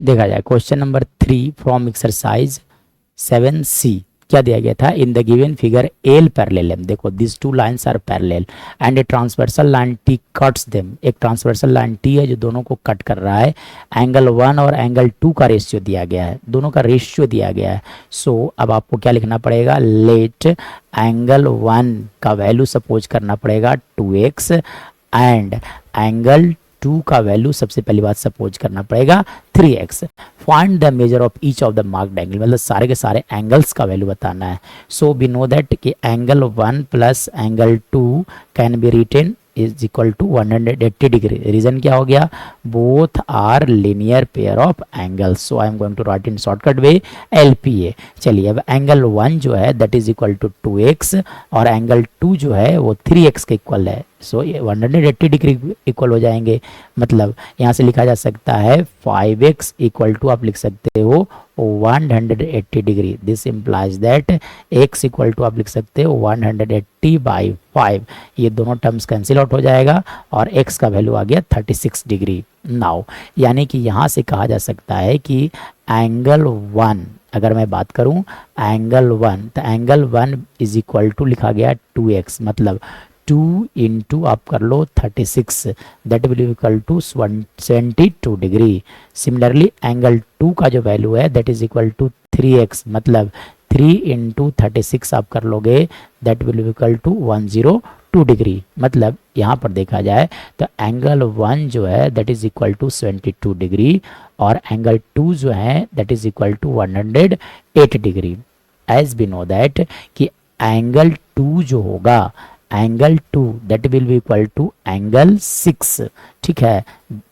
देखा जाए question number 3 from exercise 7C क्या दिया गया था, in the given figure L parallel, देखो this two lines are parallel and a transversal line T cuts them, एक ट्रांसवर्सल लाइन टी है जो दोनों को कट कर रहा है, एंगल 1 और एंगल 2 का रेशियो दिया गया है, दोनों का रेशियो दिया गया है। सो अब आपको क्या लिखना पड़ेगा, लेट एंगल 1 का वैल्यू सपोज करना पड़ेगा 2x एंड एंगल 2 का वैल्यू सबसे पहली बात सपोज करना पड़ेगा 3x। Find the measure of each of the marked angle, मतलब सारे के सारे एंगल्स का वैल्यू बताना है। सो वी नो दैट कि एंगल 1 प्लस angle 2 can be written is equal to 180 degree. Reason क्या हो गया, both are linear pair of angles. So I am going to write in shortcut way LPA। चलिए अब angle 1 जो है that is equal to 2x और angle 2 जो है वो 3x के इक्वल है। सो ये 180 डिग्री इक्वल हो जाएंगे, मतलब यहाँ से लिखा जा सकता है 5x इक्वल टू आप लिख सकते हो 180 degree. This implies that x equal to आप लिख सकते हो 180/5। ये दोनों टर्म्स कैंसिल आउट हो जाएगा और x का वैल्यू आ गया 36 डिग्री। नाउ यानी कि यहाँ से कहा जा सकता है कि एंगल 1, अगर मैं बात करूँ एंगल 1, तो एंगल 1 इज इक्वल टू लिखा गया 2x, मतलब 2 इंटू आप कर लो 36, that will equal to 72 degree. Similarly angle 2 का जो वैल्यू है that is equal to 3x, मतलब 3 इंटू 36 आप कर लोगे that will equal to 102 degree. मतलब यहाँ पर देखा जाए तो एंगल 1 जो है that is equal to 72 degree और एंगल 2 जो है that is equal to 108 degree. As we know that कि एंगल 2 जो होगा angle 2 that will be equal to angle 6, ठीक है।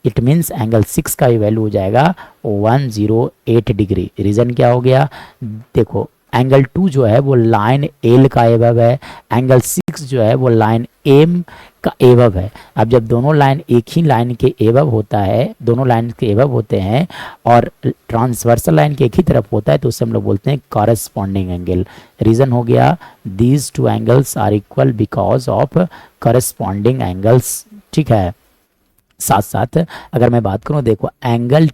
इट मीन्स एंगल 6 का भी वैल्यू हो जाएगा 108 डिग्री। रीज़न क्या हो गया, देखो एंगल 2 जो है वो लाइन एल का एबव है, एंगल 6 जो है वो लाइन एम का एबव है। अब जब दोनों लाइन एक ही लाइन के एबव होता है, दोनों लाइन के एबव होते हैं और ट्रांसवर्सल लाइन के एक ही तरफ होता है तो उसे हम लोग बोलते हैं कॉरेस्पॉन्डिंग एंगल। रीज़न हो गया these two angles are equal because of corresponding angles, ठीक है। साथ साथ अगर मैं बात करूं देखो एंगल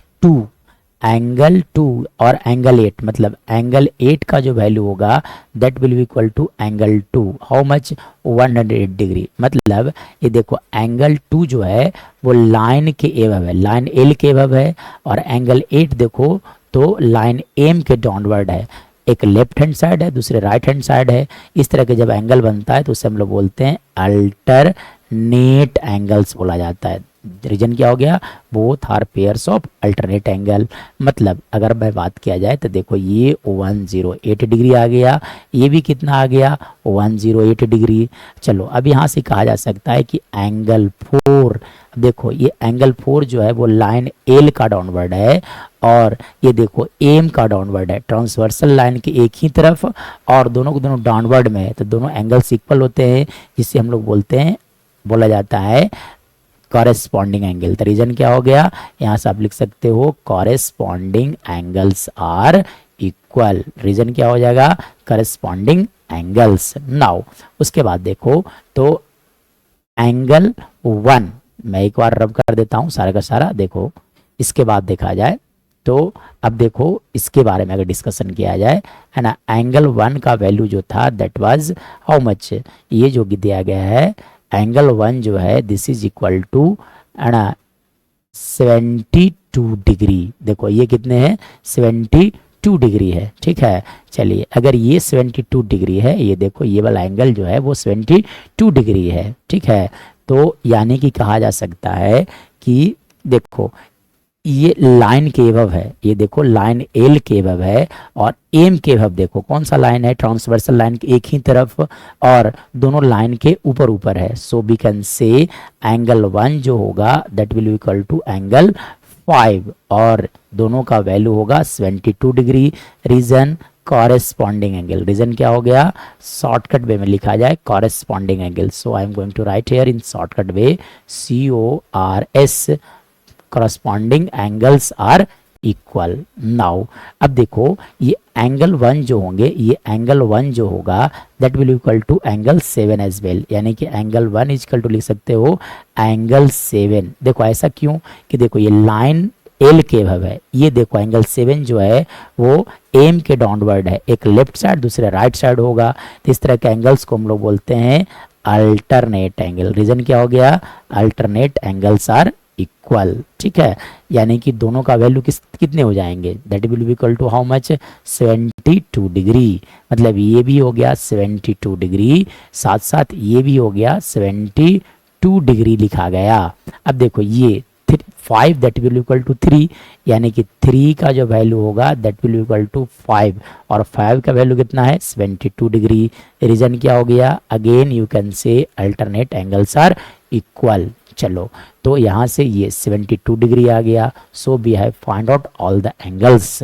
2 और एंगल 8, मतलब एंगल 8 का जो वैल्यू होगा that will be equal to angle 2, how much 108 degree. मतलब ये देखो एंगल 2 जो है वो लाइन के एबव है, लाइन एल के एबव है, और एंगल 8 देखो तो लाइन एम के डाउनवर्ड है। एक लेफ्ट हैंड साइड है दूसरे राइट हैंड साइड है। इस तरह के जब एंगल बनता है तो उसे हम लोग बोलते हैं अल्टरनेट एंगल्स बोला जाता है। रीजन क्या हो गया, both are pairs of alternate angle. मतलब अगर मैं बात किया जाए तो देखो ये 108 डिग्री आ गया, ये भी कितना आ गया 108 डिग्री। चलो अब यहाँ से कहा जा सकता है कि एंगल 4, देखो ये एंगल 4 जो है वो लाइन एल का डाउनवर्ड है और ये देखो एम का डाउनवर्ड है। ट्रांसवर्सल लाइन के एक ही तरफ और दोनों को दोनों डाउनवर्ड में है तो दोनों एंगल्स इक्वल होते हैं, जिससे हम लोग बोलते हैं, बोला जाता है कॉरेस्पॉन्डिंग एंगल। तो रीजन क्या हो गया, यहाँ से आप लिख सकते हो corresponding angles are equal. Reason क्या हो जाएगा, कॉरेस्पॉन्डिंग एंगल्स। नाउ उसके बाद देखो तो एंगल 1 मैं एक बार रब कर देता हूँ सारा का सारा। देखो इसके बाद देखा जाए तो अब देखो इसके बारे में अगर डिस्कशन किया जाए है ना, एंगल 1 का वैल्यू जो था दैट वाज हाउ मच, ये जो दिया गया है एंगल 1 जो है दिस इज इक्वल टू है ना 72 डिग्री। देखो ये कितने हैं 72 डिग्री है, ठीक है। चलिए अगर ये 72 डिग्री है, ये देखो ये वाला एंगल जो है वो 72 डिग्री है, ठीक है। तो यानी कि कहा जा सकता है कि देखो ये लाइन के एबव है, ये देखो लाइन एल के एबव है और एम के एबव देखो कौन सा लाइन है, ट्रांसवर्सल लाइन के एक ही तरफ और दोनों लाइन के ऊपर ऊपर है। So we can say angle 1 जो होगा that will equal to angle 5 और दोनों का वैल्यू होगा 72 degree. Reason corresponding angle. Reason क्या हो गया, शॉर्टकट वे में लिखा जाए corresponding angle. So I am going to write here in shortcut way CORS, corresponding angles are equal। Now अब देखो ये एंगल 1 जो होंगे, ये एंगल 1 जो होगा that will equal to angle 7 as well, यानी कि एंगल 1 इक्वल टू लिख सकते हो एंगल 7। देखो ऐसा क्यों कि देखो ये लाइन एल केव है। ये देखो एंगल 7 जो है वो एम के डाउनवर्ड है, एक लेफ्ट साइड दूसरे राइट साइड होगा। तो इस तरह के एंगल्स को हम लोग बोलते हैं अल्टरनेट एंगल। रीजन क्या हो गया, अल्टरनेट एंगल्स आर इक्वल, ठीक है। यानी कि दोनों का वैल्यू कितने हो जाएंगे, that will be equal to how much, 72 degree. मतलब ये भी हो गया 72 डिग्री, साथ साथ ये भी हो गया 72 डिग्री लिखा गया। अब देखो ये 5 दैट विल इक्वल टू 3, यानी कि 3 का जो वैल्यू होगा दैट विल इक्वल टू 5, और 5 का वैल्यू कितना है 72 डिग्री। रीजन क्या हो गया, again you can say alternate angles are equal. चलो तो यहाँ से ये 72 डिग्री आ गया। So we have find out all the angles.